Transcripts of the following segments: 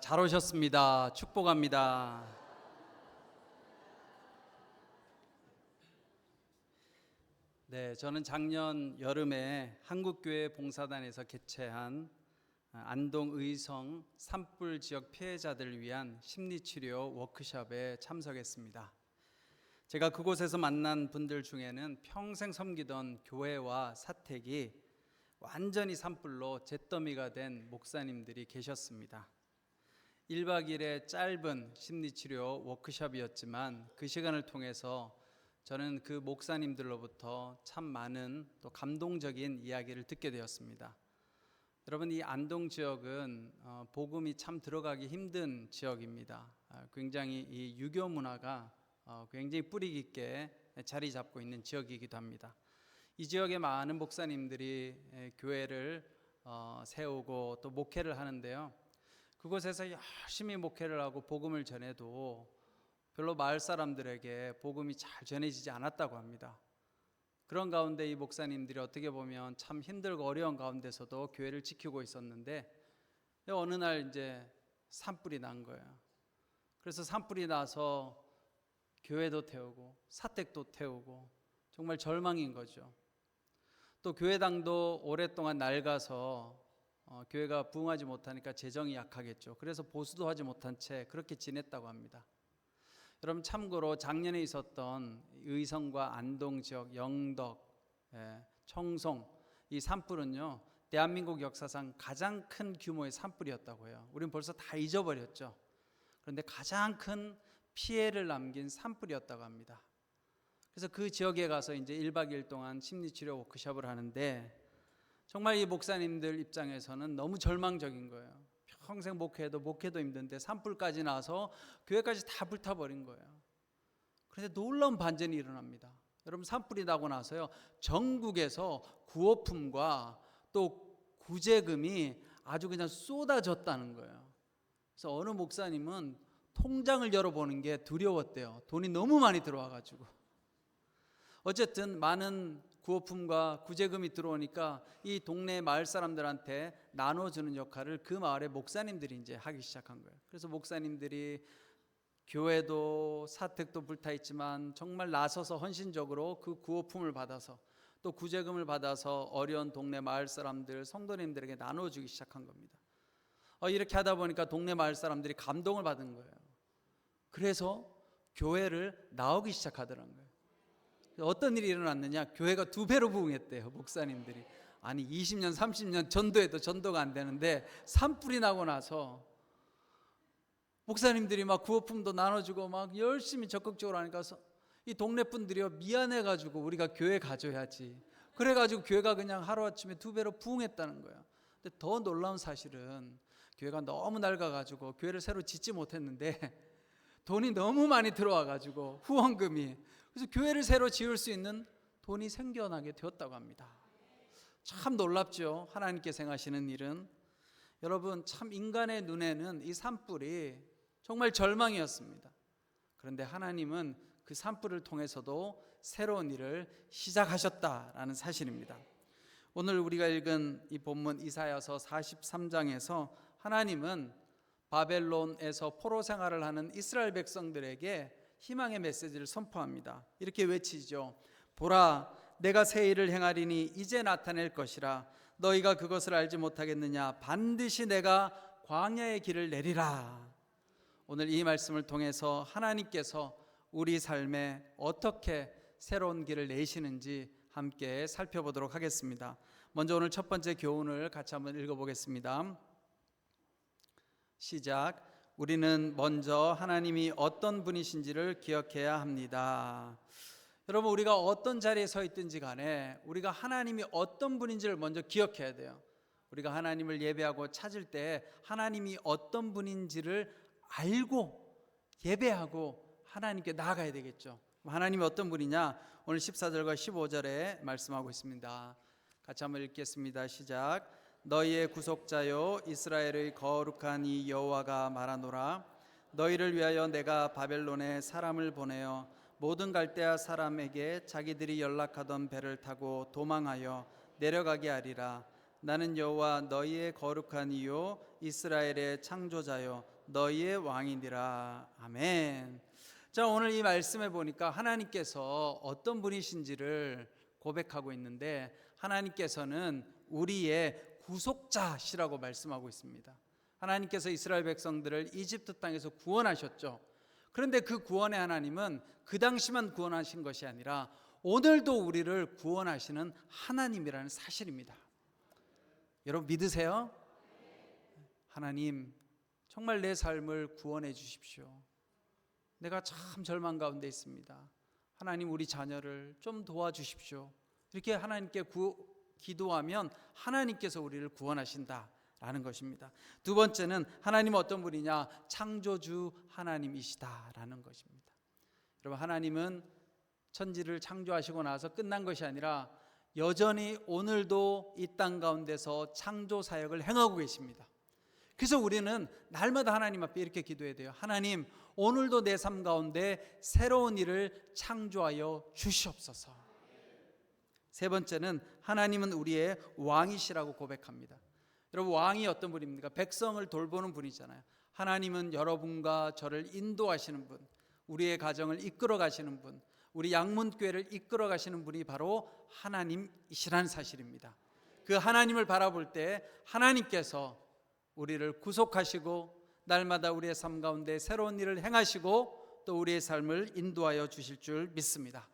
잘 오셨습니다. 축복합니다. 네, 저는 작년 여름에 한국교회 봉사단에서 개최한 안동 의성 산불 지역 피해자들을 위한 심리치료 워크숍에 참석했습니다. 제가 그곳에서 만난 분들 중에는 평생 섬기던 교회와 사택이 완전히 산불로 잿더미가 된 목사님들이 계셨습니다. 1박 2일의 짧은 심리치료 워크숍이었지만 그 시간을 통해서 저는 그 목사님들로부터 참 많은 또 감동적인 이야기를 듣게 되었습니다. 여러분, 이 안동 지역은 복음이 참 들어가기 힘든 지역입니다. 굉장히 이 유교 문화가 굉장히 뿌리 깊게 자리 잡고 있는 지역이기도 합니다. 이 지역에 많은 목사님들이 교회를 세우고 또 목회를 하는데요. 그곳에서 열심히 목회를 하고 복음을 전해도 별로 마을 사람들에게 복음이 잘 전해지지 않았다고 합니다. 그런 가운데 이 목사님들이 어떻게 보면 참 힘들고 어려운 가운데서도 교회를 지키고 있었는데 어느 날 이제 산불이 난 거예요. 그래서 산불이 나서 교회도 태우고 사택도 태우고 정말 절망인 거죠. 또 교회당도 오랫동안 낡아서 교회가 부흥하지 못하니까 재정이 약하겠죠. 그래서 보수도 하지 못한 채 그렇게 지냈다고 합니다. 여러분, 참고로 작년에 있었던 의성과 안동 지역, 영덕, 청송 이 산불은요, 대한민국 역사상 가장 큰 규모의 산불이었다고 해요. 우리는 벌써 다 잊어버렸죠. 그런데 가장 큰 피해를 남긴 산불이었다고 합니다. 그래서 그 지역에 가서 이제 1박 2일 동안 심리치료 워크숍을 하는데 정말 이 목사님들 입장에서는 너무 절망적인 거예요. 평생 목회도 힘든데 산불까지 나서 교회까지 다 불타버린 거예요. 그런데 놀라운 반전이 일어납니다. 여러분, 산불이 나고 나서요, 전국에서 구호품과 또 구제금이 아주 그냥 쏟아졌다는 거예요. 그래서 어느 목사님은 통장을 열어보는 게 두려웠대요. 돈이 너무 많이 들어와가지고. 어쨌든 많은 구호품과 구제금이 들어오니까 이 동네 마을 사람들한테 나눠주는 역할을 그 마을의 목사님들이 이제 하기 시작한 거예요. 그래서 목사님들이 교회도 사택도 불타 있지만 정말 나서서 헌신적으로 그 구호품을 받아서 또 구제금을 받아서 어려운 동네 마을 사람들, 성도님들에게 나눠주기 시작한 겁니다. 이렇게 하다 보니까 동네 마을 사람들이 감동을 받은 거예요. 그래서 교회를 나오기 시작하더라는 거예요. 어떤 일이 일어났느냐? 교회가 2배로 부흥했대요, 목사님들이. 아니 20년 30년 전도해도 전도가 안 되는데 산불이 나고 나서 목사님들이 막 구호품도 나눠주고 막 열심히 적극적으로 하니까 이 동네 분들이요, 미안해가지고 우리가 교회 가져야지, 그래가지고 교회가 그냥 하루아침에 2배로 부흥했다는 거예요. 근데 더 놀라운 사실은 교회가 너무 낡아가지고 교회를 새로 짓지 못했는데 돈이 너무 많이 들어와가지고 후원금이, 그래서 교회를 새로 지을 수 있는 돈이 생겨나게 되었다고 합니다. 참 놀랍죠, 하나님께서 행하시는 일은. 여러분, 참 인간의 눈에는 이 산불이 정말 절망이었습니다. 그런데 하나님은 그 산불을 통해서도 새로운 일을 시작하셨다라는 사실입니다. 오늘 우리가 읽은 이 본문 이사야서 43장에서 하나님은 바벨론에서 포로 생활을 하는 이스라엘 백성들에게 희망의 메시지를 선포합니다. 이렇게 외치죠. 보라, 내가 새 일을 행하리니 이제 나타낼 것이라. 너희가 그것을 알지 못하겠느냐? 반드시 내가 광야의 길을 내리라. 오늘 이 말씀을 통해서 하나님께서 우리 삶에 어떻게 새로운 길을 내시는지 함께 살펴보도록 하겠습니다. 먼저 오늘 첫 번째 교훈을 같이 한번 읽어보겠습니다. 시작. 우리는 먼저 하나님이 어떤 분이신지를 기억해야 합니다. 여러분, 우리가 어떤 자리에 서 있든지 간에 우리가 하나님이 어떤 분인지를 먼저 기억해야 돼요. 우리가 하나님을 예배하고 찾을 때 하나님이 어떤 분인지를 알고 예배하고 하나님께 나아가야 되겠죠. 하나님이 어떤 분이냐? 오늘 14절과 15절에 말씀하고 있습니다. 같이 한번 읽겠습니다. 시작. 너희의 구속자요 이스라엘의 거룩한 이 여호와가 말하노라. 너희를 위하여 내가 바벨론에 사람을 보내어 모든 갈대아 사람에게 자기들이 연락하던 배를 타고 도망하여 내려가게 하리라. 나는 여호와 너희의 거룩한 이요 이스라엘의 창조자요 너희의 왕이니라. 아멘. 자, 오늘 이 말씀에 보니까 하나님께서 어떤 분이신지를 고백하고 있는데, 하나님께서는 우리의 구속자시라고 말씀하고 있습니다. 하나님께서 이스라엘 백성들을 이집트 땅에서 구원하셨죠. 그런데 그 구원의 하나님은 그 당시만 구원하신 것이 아니라 오늘도 우리를 구원하시는 하나님이라는 사실입니다. 여러분 믿으세요? 하나님, 정말 내 삶을 구원해 주십시오. 내가 참 절망 가운데 있습니다. 하나님, 우리 자녀를 좀 도와주십시오. 이렇게 하나님께 기도하면 하나님께서 우리를 구원하신다라는 것입니다. 두 번째는 하나님은 어떤 분이냐? 창조주 하나님이시다라는 것입니다. 여러분, 하나님은 천지를 창조하시고 나서 끝난 것이 아니라 여전히 오늘도 이 땅 가운데서 창조 사역을 행하고 계십니다. 그래서 우리는 날마다 하나님 앞에 이렇게 기도해야 돼요. 하나님, 오늘도 내 삶 가운데 새로운 일을 창조하여 주시옵소서. 세 번째는 하나님은 우리의 왕이시라고 고백합니다. 여러분, 왕이 어떤 분입니까? 백성을 돌보는 분이잖아요. 하나님은 여러분과 저를 인도하시는 분, 우리의 가정을 이끌어 가시는 분, 우리 양문교회를 이끌어 가시는 분이 바로 하나님이시라는 사실입니다. 그 하나님을 바라볼 때 하나님께서 우리를 구속하시고 날마다 우리의 삶 가운데 새로운 일을 행하시고 또 우리의 삶을 인도하여 주실 줄 믿습니다.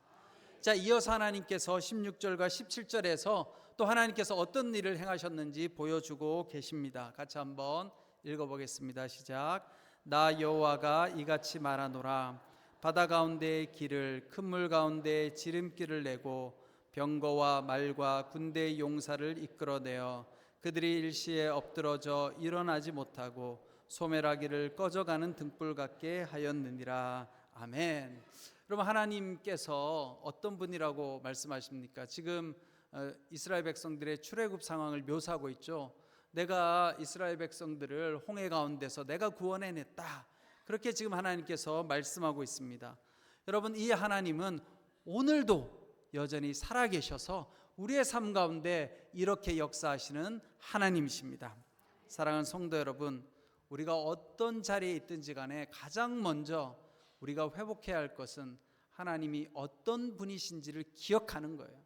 자, 이어서 하나님께서 16절과 17절에서 또 하나님께서 어떤 일을 행하셨는지 보여주고 계십니다. 같이 한번 읽어보겠습니다. 시작. 나 여호와가 이같이 말하노라. 바다 가운데의 길을, 큰 물 가운데 지름길을 내고 병거와 말과 군대의 용사를 이끌어내어 그들이 일시에 엎드러져 일어나지 못하고 소멸하기를 꺼져가는 등불 같게 하였느니라. 아멘. 여러분, 하나님께서 어떤 분이라고 말씀하십니까? 지금 이스라엘 백성들의 출애굽 상황을 묘사하고 있죠. 내가 이스라엘 백성들을 홍해 가운데서 내가 구원해냈다, 그렇게 지금 하나님께서 말씀하고 있습니다. 여러분, 이 하나님은 오늘도 여전히 살아계셔서 우리의 삶 가운데 이렇게 역사하시는 하나님이십니다. 사랑하는 성도 여러분, 우리가 어떤 자리에 있든지 간에 가장 먼저 우리가 회복해야 할 것은 하나님이 어떤 분이신지를 기억하는 거예요.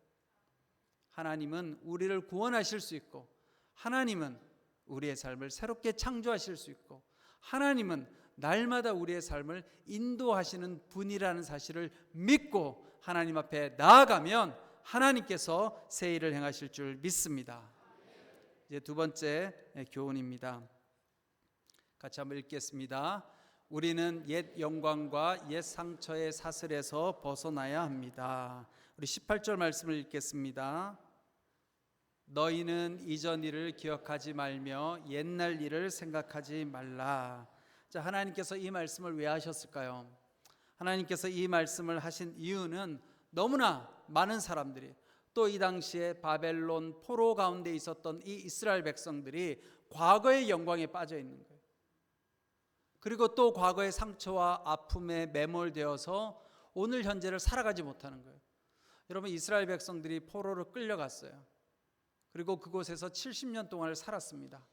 하나님은 우리를 구원하실 수 있고, 하나님은 우리의 삶을 새롭게 창조하실 수 있고, 하나님은 날마다 우리의 삶을 인도하시는 분이라는 사실을 믿고 하나님 앞에 나아가면 하나님께서 새 일을 행하실 줄 믿습니다. 이제 두 번째 교훈입니다. 같이 한번 읽겠습니다. 우리는 옛 영광과 옛 상처의 사슬에서 벗어나야 합니다. 우리 18절 말씀을 읽겠습니다. 너희는 이전 일을 기억하지 말며 옛날 일을 생각하지 말라. 자, 하나님께서 이 말씀을 왜 하셨을까요? 하나님께서 이 말씀을 하신 이유는 너무나 많은 사람들이, 또 이 당시에 바벨론 포로 가운데 있었던 이 이스라엘 백성들이 과거의 영광에 빠져 있는 거예요. 그리고 또 과거의 상처와 아픔에 매몰되어서 오늘 현재를 살아가지 못하는 거예요. 여러분, 이스라엘 백성들이 포로로 끌려갔어요. 그리고 그곳에서 70년 동안을 살았습니다.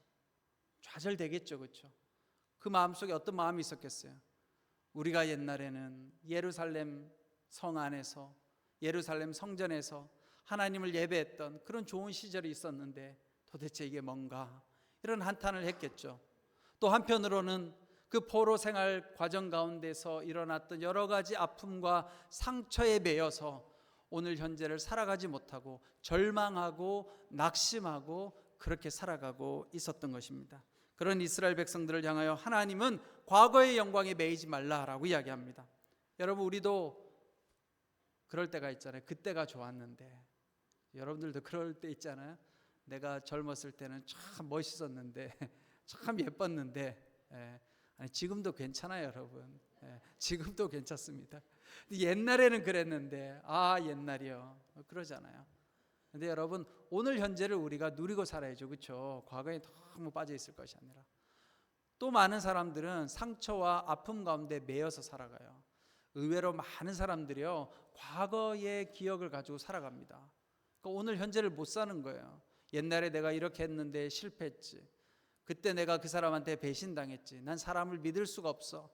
좌절되겠죠, 그렇죠? 그 마음속에 어떤 마음이 있었겠어요? 우리가 옛날에는 예루살렘 성 안에서, 예루살렘 성전에서 하나님을 예배했던 그런 좋은 시절이 있었는데 도대체 이게 뭔가, 이런 한탄을 했겠죠. 또 한편으로는 그 포로 생활 과정 가운데서 일어났던 여러 가지 아픔과 상처에 매여서 오늘 현재를 살아가지 못하고 절망하고 낙심하고 그렇게 살아가고 있었던 것입니다. 그런 이스라엘 백성들을 향하여 하나님은 과거의 영광에 매이지 말라라고 이야기합니다. 여러분, 우리도 그럴 때가 있잖아요. 그때가 좋았는데. 여러분들도 그럴 때 있잖아요. 내가 젊었을 때는 참 멋있었는데, 참 예뻤는데, 아니, 지금도 괜찮아요, 여러분. 지금도 괜찮습니다. 옛날에는 그랬는데, 아, 옛날이요, 그러잖아요. 근데 여러분, 오늘 현재를 우리가 누리고 살아야죠, 그렇죠? 과거에 너무 빠져 있을 것이 아니라. 또 많은 사람들은 상처와 아픔 가운데 매여서 살아가요. 의외로 많은 사람들이요, 과거의 기억을 가지고 살아갑니다. 그러니까 오늘 현재를 못 사는 거예요. 옛날에 내가 이렇게 했는데 실패했지. 그때 내가 그 사람한테 배신당했지. 난 사람을 믿을 수가 없어.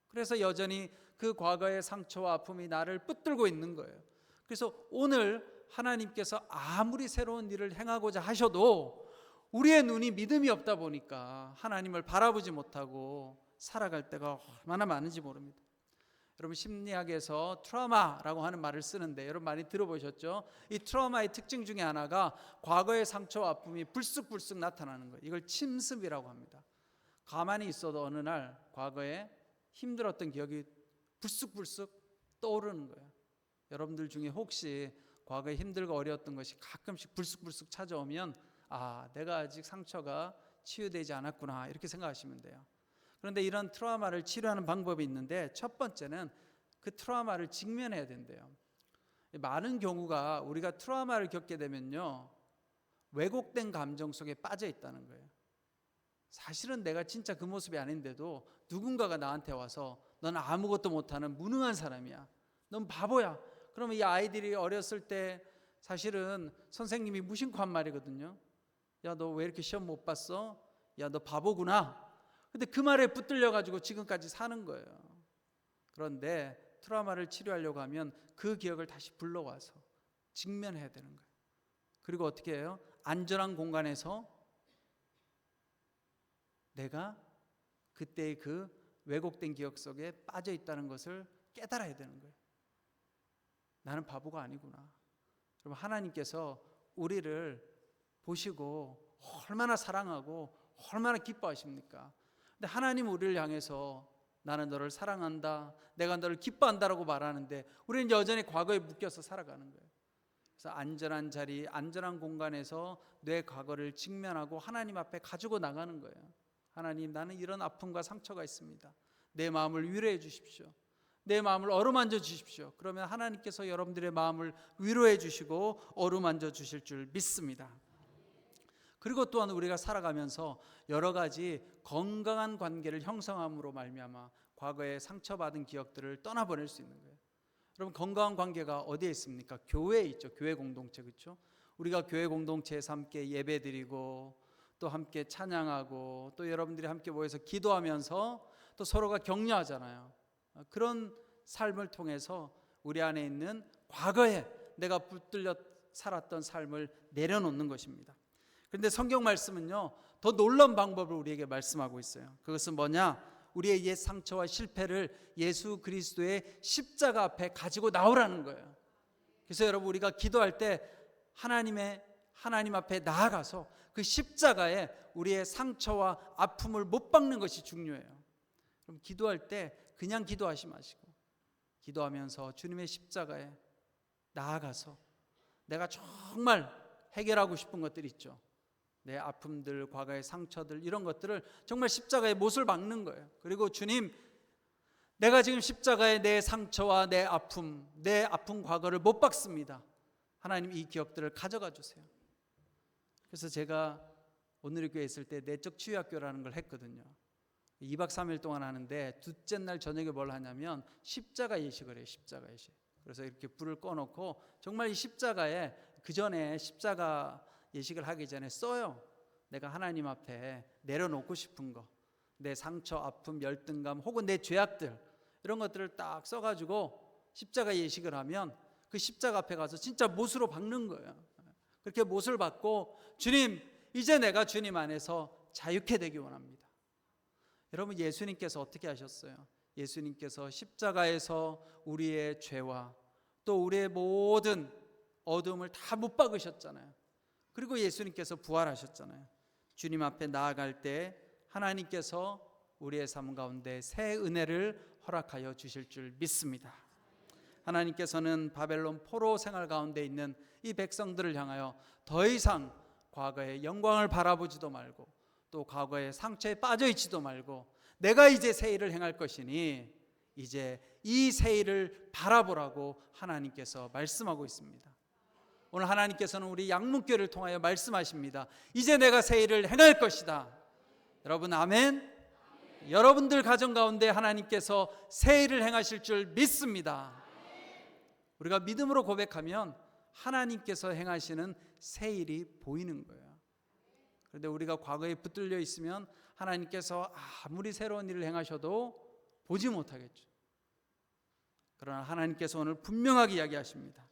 그래서 여전히 그 과거의 상처와 아픔이 나를 붙들고 있는 거예요. 그래서 오늘 하나님께서 아무리 새로운 일을 행하고자 하셔도 우리의 눈이 믿음이 없다 보니까 하나님을 바라보지 못하고 살아갈 때가 얼마나 많은지 모릅니다. 여러분, 심리학에서 트라우마라고 하는 말을 쓰는데 여러분 많이 들어보셨죠? 이 트라우마의 특징 중에 하나가 과거의 상처와 아픔이 불쑥불쑥 나타나는 거예요. 이걸 침습이라고 합니다. 가만히 있어도 어느 날 과거에 힘들었던 기억이 불쑥불쑥 떠오르는 거예요. 여러분들 중에 혹시 과거에 힘들고 어려웠던 것이 가끔씩 불쑥불쑥 찾아오면 내가 아직 상처가 치유되지 않았구나 이렇게 생각하시면 돼요. 그런데 이런 트라우마를 치료하는 방법이 있는데 첫 번째는 그 트라우마를 직면해야 된대요. 많은 경우가 우리가 트라우마를 겪게 되면요, 왜곡된 감정 속에 빠져 있다는 거예요. 사실은 내가 진짜 그 모습이 아닌데도 누군가가 나한테 와서 넌 아무것도 못하는 무능한 사람이야, 넌 바보야. 그러면 이 아이들이 어렸을 때 사실은 선생님이 무심코 한 말이거든요. 야, 너 왜 이렇게 시험 못 봤어? 야, 너 바보구나. 근데 그 말에 붙들려 가지고 지금까지 사는 거예요. 그런데 트라우마를 치료하려고 하면 그 기억을 다시 불러와서 직면해야 되는 거예요. 그리고 어떻게 해요? 안전한 공간에서 내가 그때의 그 왜곡된 기억 속에 빠져 있다는 것을 깨달아야 되는 거예요. 나는 바보가 아니구나. 여러분, 하나님께서 우리를 보시고 얼마나 사랑하고 얼마나 기뻐하십니까? 근데 하나님 우리를 향해서 나는 너를 사랑한다, 내가 너를 기뻐한다라고 말하는데 우리는 여전히 과거에 묶여서 살아가는 거예요. 그래서 안전한 자리, 안전한 공간에서 내 과거를 직면하고 하나님 앞에 가지고 나가는 거예요. 하나님, 나는 이런 아픔과 상처가 있습니다. 내 마음을 위로해 주십시오. 내 마음을 어루만져 주십시오. 그러면 하나님께서 여러분들의 마음을 위로해 주시고 어루만져 주실 줄 믿습니다. 그리고 또한 우리가 살아가면서 여러 가지 건강한 관계를 형성함으로 말미암아 과거에 상처받은 기억들을 떠나보낼 수 있는 거예요. 여러분, 건강한 관계가 어디에 있습니까? 교회에 있죠. 교회 공동체, 그렇죠? 우리가 교회 공동체에서 함께 예배드리고 또 함께 찬양하고 또 여러분들이 함께 모여서 기도하면서 또 서로가 격려하잖아요. 그런 삶을 통해서 우리 안에 있는 과거에 내가 붙들려 살았던 삶을 내려놓는 것입니다. 그런데 성경 말씀은요, 더 놀라운 방법을 우리에게 말씀하고 있어요. 그것은 뭐냐? 우리의 옛 상처와 실패를 예수 그리스도의 십자가 앞에 가지고 나오라는 거예요. 그래서 여러분, 우리가 기도할 때 하나님 앞에 나아가서 그 십자가에 우리의 상처와 아픔을 못 박는 것이 중요해요. 그럼 기도할 때 그냥 기도하지 마시고 기도하면서 주님의 십자가에 나아가서 내가 정말 해결하고 싶은 것들 있죠. 내 아픔들, 과거의 상처들, 이런 것들을 정말 십자가에 못을 박는 거예요. 그리고 주님, 내가 지금 십자가에 내 상처와 내 아픈 과거를 못 박습니다. 하나님, 이 기억들을 가져가 주세요. 그래서 제가 오늘의 교회에 있을 때 내적 치유학교라는 걸 했거든요. 2박 3일 동안 하는데 둘째 날 저녁에 뭘 하냐면 십자가 예식을 해요. 십자가 예식. 그래서 이렇게 불을 꺼놓고 정말 이 십자가에, 그 전에 십자가 예식을 하기 전에 써요. 내가 하나님 앞에 내려놓고 싶은 거, 내 상처, 아픔, 열등감 혹은 내 죄악들, 이런 것들을 딱 써가지고 십자가 예식을 하면 그 십자가 앞에 가서 진짜 못으로 박는 거예요. 그렇게 못을 박고, 주님, 이제 내가 주님 안에서 자유케 되기 원합니다. 여러분, 예수님께서 어떻게 하셨어요? 예수님께서 십자가에서 우리의 죄와 또 우리의 모든 어둠을 다 못 박으셨잖아요. 그리고 예수님께서 부활하셨잖아요. 주님 앞에 나아갈 때 하나님께서 우리의 삶 가운데 새 은혜를 허락하여 주실 줄 믿습니다. 하나님께서는 바벨론 포로 생활 가운데 있는 이 백성들을 향하여 더 이상 과거의 영광을 바라보지도 말고 또 과거의 상처에 빠져 있지도 말고 내가 이제 새 일을 행할 것이니 이제 이 새 일을 바라보라고 하나님께서 말씀하고 있습니다. 오늘 하나님께서는 우리 양문교회를 통하여 말씀하십니다. 이제 내가 새 일을 행할 것이다. 여러분, 아멘? 여러분들 가정 가운데 하나님께서 새 일을 행하실 줄 믿습니다. 우리가 믿음으로 고백하면 하나님께서 행하시는 새 일이 보이는 거예요. 그런데 우리가 과거에 붙들려 있으면 하나님께서 아무리 새로운 일을 행하셔도 보지 못하겠죠. 그러나 하나님께서 오늘 분명하게 이야기하십니다.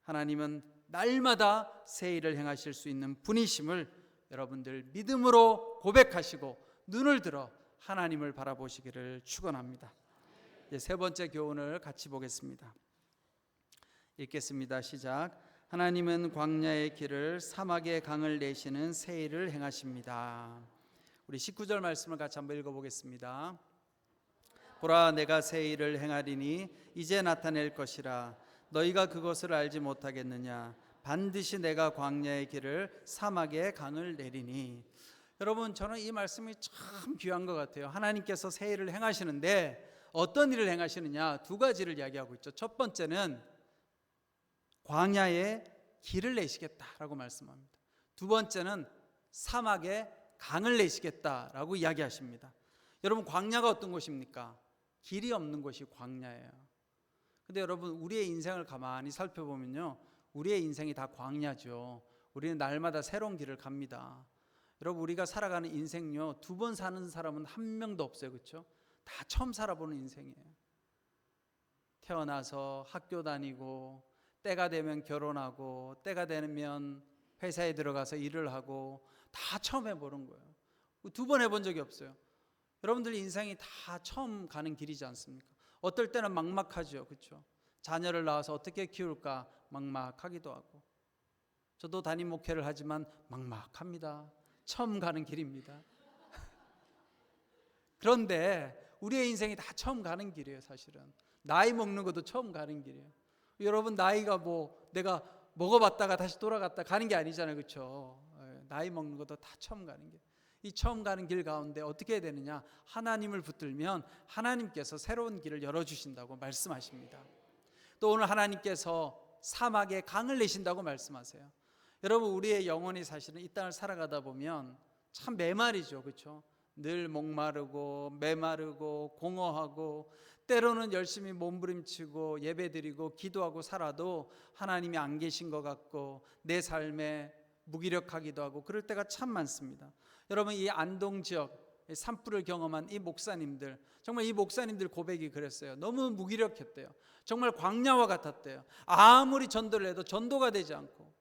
하나님은 날마다 새 일을 행하실 수 있는 분이심을 여러분들 믿음으로 고백하시고 눈을 들어 하나님을 바라보시기를 축원합니다. 이제 세 번째 교훈을 같이 보겠습니다. 읽겠습니다. 시작. 하나님은 광야의 길을 사막의 강을 내시는 새 일을 행하십니다. 우리 19절 말씀을 같이 한번 읽어보겠습니다. 보라, 내가 새 일을 행하리니 이제 나타낼 것이라. 너희가 그것을 알지 못하겠느냐. 반드시 내가 광야의 길을 사막의 강을 내리니. 여러분, 저는 이 말씀이 참 귀한 것 같아요. 하나님께서 새 일을 행하시는데 어떤 일을 행하시느냐, 두 가지를 이야기하고 있죠. 첫 번째는 광야에 길을 내시겠다라고 말씀합니다. 두 번째는 사막에 강을 내시겠다라고 이야기하십니다. 여러분, 광야가 어떤 곳입니까? 길이 없는 곳이 광야예요. 근데 여러분, 우리의 인생을 가만히 살펴보면요, 우리의 인생이 다 광야죠. 우리는 날마다 새로운 길을 갑니다. 여러분, 우리가 살아가는 인생요, 두 번 사는 사람은 한 명도 없어요. 그렇죠? 다 처음 살아보는 인생이에요. 태어나서 학교 다니고, 때가 되면 결혼하고, 때가 되면 회사에 들어가서 일을 하고, 다 처음 해보는 거예요. 두 번 해본 적이 없어요. 여러분들 인생이 다 처음 가는 길이지 않습니까? 어떨 때는 막막하죠. 그렇죠? 자녀를 낳아서 어떻게 키울까 막막하기도 하고, 저도 담임 목회를 하지만 막막합니다. 처음 가는 길입니다. 그런데 우리의 인생이 다 처음 가는 길이에요. 사실은 나이 먹는 것도 처음 가는 길이에요. 여러분, 나이가 뭐 내가 먹어봤다가 다시 돌아갔다 가는 게 아니잖아요. 그렇죠? 나이 먹는 것도 다 처음 가는 길. 이 처음 가는 길 가운데 어떻게 해야 되느냐? 하나님을 붙들면 하나님께서 새로운 길을 열어주신다고 말씀하십니다. 또 오늘 하나님께서 사막에 강을 내신다고 말씀하세요. 여러분, 우리의 영혼이 사실은 이 땅을 살아가다 보면 참 메마르죠. 그렇죠? 늘 목마르고 메마르고 공허하고, 때로는 열심히 몸부림치고 예배드리고 기도하고 살아도 하나님이 안 계신 것 같고, 내 삶에 무기력하기도 하고, 그럴 때가 참 많습니다. 여러분, 이 안동 지역 산불을 경험한 이 목사님들, 정말 이 목사님들 고백이 그랬어요. 너무 무기력했대요. 정말 광야와 같았대요. 아무리 전도를 해도 전도가 되지 않고,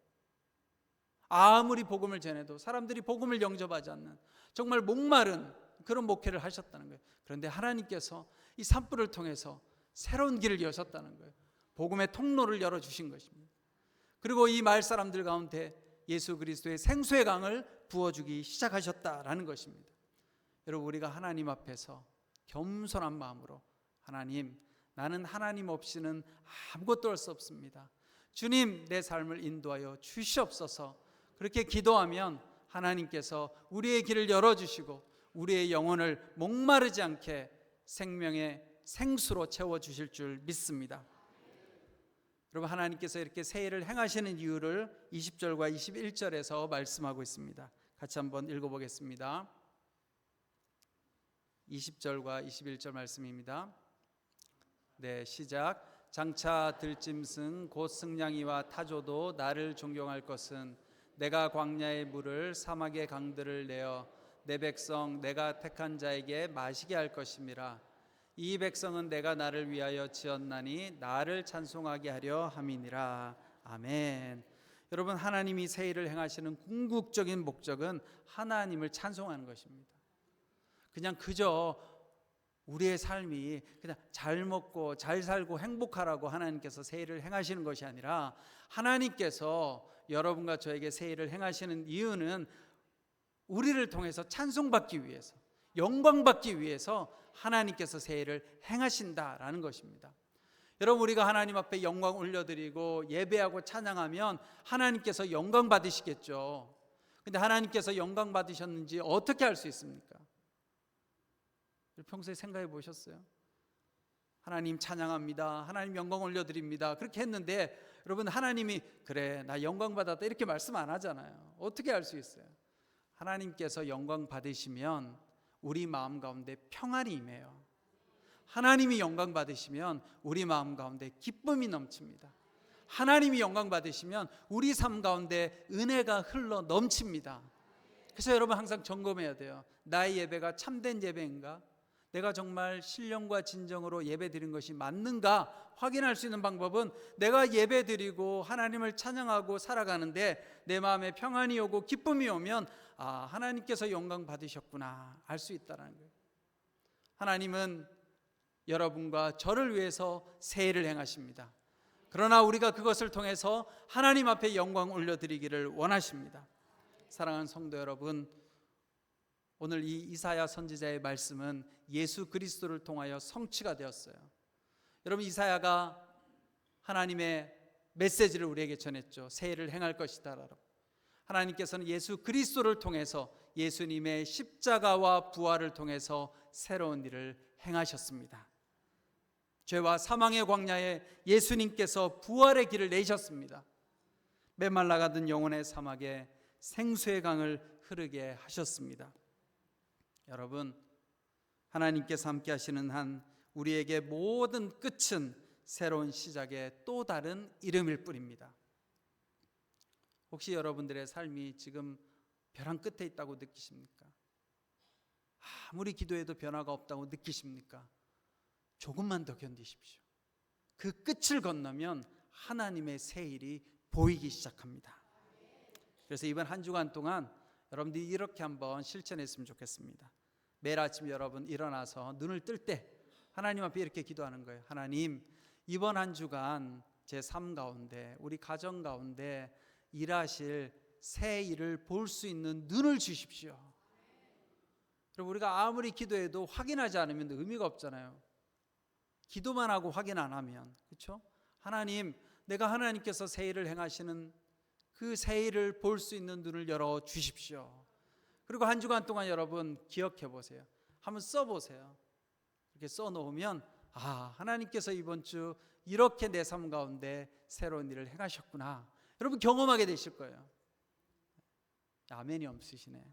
아무리 복음을 전해도 사람들이 복음을 영접하지 않는, 정말 목마른 그런 목회를 하셨다는 거예요. 그런데 하나님께서 이 산불을 통해서 새로운 길을 여셨다는 거예요. 복음의 통로를 열어주신 것입니다. 그리고 이 마을 사람들 가운데 예수 그리스도의 생수의 강을 부어주기 시작하셨다라는 것입니다. 여러분, 우리가 하나님 앞에서 겸손한 마음으로, 하나님, 나는 하나님 없이는 아무것도 할 수 없습니다. 주님, 내 삶을 인도하여 주시옵소서. 그렇게 기도하면 하나님께서 우리의 길을 열어주시고 우리의 영혼을 목마르지 않게 생명의 생수로 채워주실 줄 믿습니다. 여러분, 하나님께서 이렇게 새 일을 행하시는 이유를 20절과 21절에서 말씀하고 있습니다. 같이 한번 읽어보겠습니다. 20절과 21절 말씀입니다. 네, 시작. 장차 들짐승 곧 승냥이와 타조도 나를 존경할 것은 내가 광야의 물을 사막의 강들을 내어 내 백성 내가 택한 자에게 마시게 할 것임이라. 이 백성은 내가 나를 위하여 지었나니 나를 찬송하게 하려 함이니라. 아멘. 여러분, 하나님이 새 일을 행하시는 궁극적인 목적은 하나님을 찬송하는 것입니다. 그냥 그저 우리의 삶이 그냥 잘 먹고 잘 살고 행복하라고 하나님께서 새 일을 행하시는 것이 아니라, 하나님께서 여러분과 저에게 새 일을 행하시는 이유는 우리를 통해서 찬송받기 위해서, 영광받기 위해서 하나님께서 새 일을 행하신다라는 것입니다. 여러분, 우리가 하나님 앞에 영광 올려드리고 예배하고 찬양하면 하나님께서 영광 받으시겠죠. 근데 하나님께서 영광 받으셨는지 어떻게 알 수 있습니까? 평소에 생각해 보셨어요? 하나님 찬양합니다, 하나님 영광 올려드립니다, 그렇게 했는데 여러분, 하나님이 그래 나 영광 받았다 이렇게 말씀 안 하잖아요. 어떻게 알 수 있어요? 하나님께서 영광 받으시면 우리 마음 가운데 평안이 임해요. 하나님이 영광 받으시면 우리 마음 가운데 기쁨이 넘칩니다. 하나님이 영광 받으시면 우리 삶 가운데 은혜가 흘러 넘칩니다. 그래서 여러분 항상 점검해야 돼요. 나의 예배가 참된 예배인가? 내가 정말 신령과 진정으로 예배 드린 것이 맞는가 확인할 수 있는 방법은 내가 예배 드리고 하나님을 찬양하고 살아가는데 내 마음에 평안이 오고 기쁨이 오면 하나님께서 영광 받으셨구나 알 수 있다는 거예요. 하나님은 여러분과 저를 위해서 세일을 행하십니다. 그러나 우리가 그것을 통해서 하나님 앞에 영광 올려드리기를 원하십니다. 사랑하는 성도 여러분, 오늘 이 이사야 선지자의 말씀은 예수 그리스도를 통하여 성취가 되었어요. 여러분, 이사야가 하나님의 메시지를 우리에게 전했죠. 세일을 행할 것이다. 하나님께서는 예수 그리스도를 통해서 예수님의 십자가와 부활을 통해서 새로운 일을 행하셨습니다. 죄와 사망의 광야에 예수님께서 부활의 길을 내셨습니다. 메말라가던 영혼의 사막에 생수의 강을 흐르게 하셨습니다. 여러분, 하나님께서 함께 하시는 한 우리에게 모든 끝은 새로운 시작의 또 다른 이름일 뿐입니다. 혹시 여러분들의 삶이 지금 벼랑 끝에 있다고 느끼십니까? 아무리 기도해도 변화가 없다고 느끼십니까? 조금만 더 견디십시오. 그 끝을 건너면 하나님의 새 일이 보이기 시작합니다. 그래서 이번 한 주간 동안 여러분들이 이렇게 한번 실천했으면 좋겠습니다. 매일 아침 여러분 일어나서 눈을 뜰 때 하나님 앞에 이렇게 기도하는 거예요. 하나님, 이번 한 주간 제 삶 가운데 우리 가정 가운데 일하실 새 일을 볼 수 있는 눈을 주십시오. 그리고 우리가 아무리 기도해도 확인하지 않으면 의미가 없잖아요. 기도만 하고 확인 안 하면, 그렇죠? 하나님, 내가 하나님께서 새 일을 행하시는 그 새 일을 볼 수 있는 눈을 열어 주십시오. 그리고 한 주간 동안 여러분 기억해 보세요. 한번 써보세요. 이렇게 써놓으면 하나님께서 이번 주 이렇게 내 삶 가운데 새로운 일을 행하셨구나, 여러분 경험하게 되실 거예요. 아멘이 없으시네.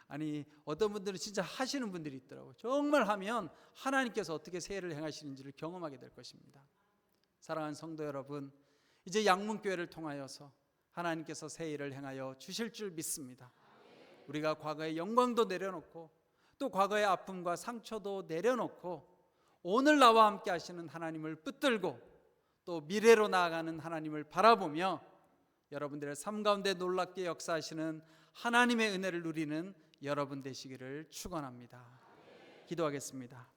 아니, 어떤 분들은 진짜 하시는 분들이 있더라고요. 정말 하면 하나님께서 어떻게 새 일을 행하시는지를 경험하게 될 것입니다. 사랑하는 성도 여러분, 이제 양문교회를 통하여서 하나님께서 새 일을 행하여 주실 줄 믿습니다. 우리가 과거의 영광도 내려놓고 또 과거의 아픔과 상처도 내려놓고 오늘 나와 함께 하시는 하나님을 붙들고 또 미래로 나아가는 하나님을 바라보며 여러분들의 삶 가운데 놀랍게 역사하시는 하나님의 은혜를 누리는 여러분 되시기를 축원합니다. 기도하겠습니다.